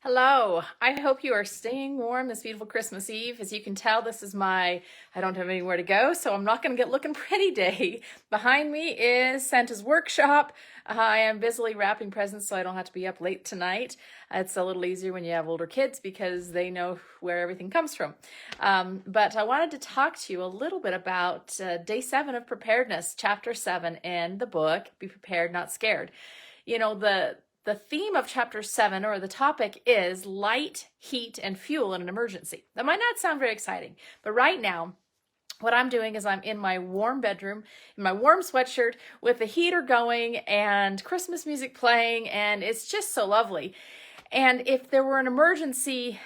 Hello. I hope you are staying warm this beautiful Christmas Eve. As you can tell, this is I don't have anywhere to go, so I'm not going to get looking pretty day. Behind me is Santa's workshop. I am busily wrapping presents so I don't have to be up late tonight. It's a little easier when you have older kids because they know where everything comes from. But I wanted to talk to you a little bit about day 7 of preparedness, chapter 7 in the book, Be Prepared, Not Scared. You know, the theme of chapter 7, or the topic, is light, heat, and fuel in an emergency. That might not sound very exciting, but right now, what I'm doing is I'm in my warm bedroom, in my warm sweatshirt, with the heater going and Christmas music playing, and it's just so lovely. And if there were an emergency,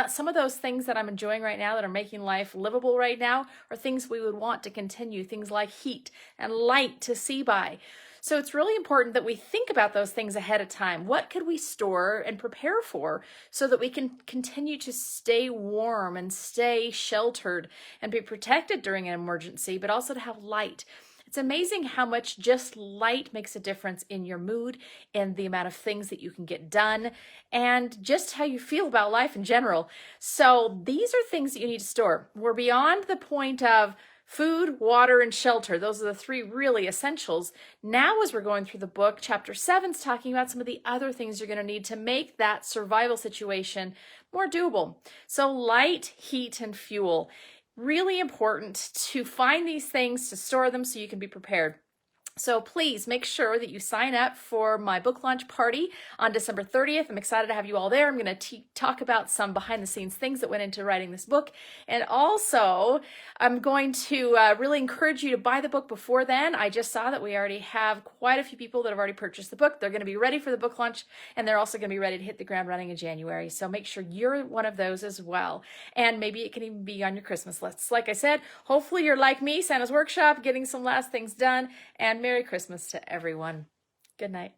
some of those things that I'm enjoying right now that are making life livable right now are things we would want to continue, things like heat and light to see by. So it's really important that we think about those things ahead of time. What could we store and prepare for so that we can continue to stay warm and stay sheltered and be protected during an emergency, but also to have light? It's amazing how much just light makes a difference in your mood, in the amount of things that you can get done, and just how you feel about life in general. So these are things that you need to store. We're beyond the point of food, water, and shelter. Those are the 3 really essentials. Now, as we're going through the book, chapter 7 is talking about some of the other things you're going to need to make that survival situation more doable. So light, heat, and fuel. Really important to find these things, to store them so you can be prepared. So please make sure that you sign up for my book launch party on December 30th. I'm excited to have you all there. I'm going to talk about some behind the scenes things that went into writing this book. And also, I'm going to really encourage you to buy the book before then. I just saw that we already have quite a few people that have already purchased the book. They're going to be ready for the book launch, and they're also going to be ready to hit the ground running in January. So make sure you're one of those as well. And maybe it can even be on your Christmas list. Like I said, hopefully you're like me, Santa's workshop, getting some last things done, and Merry Christmas to everyone. Good night.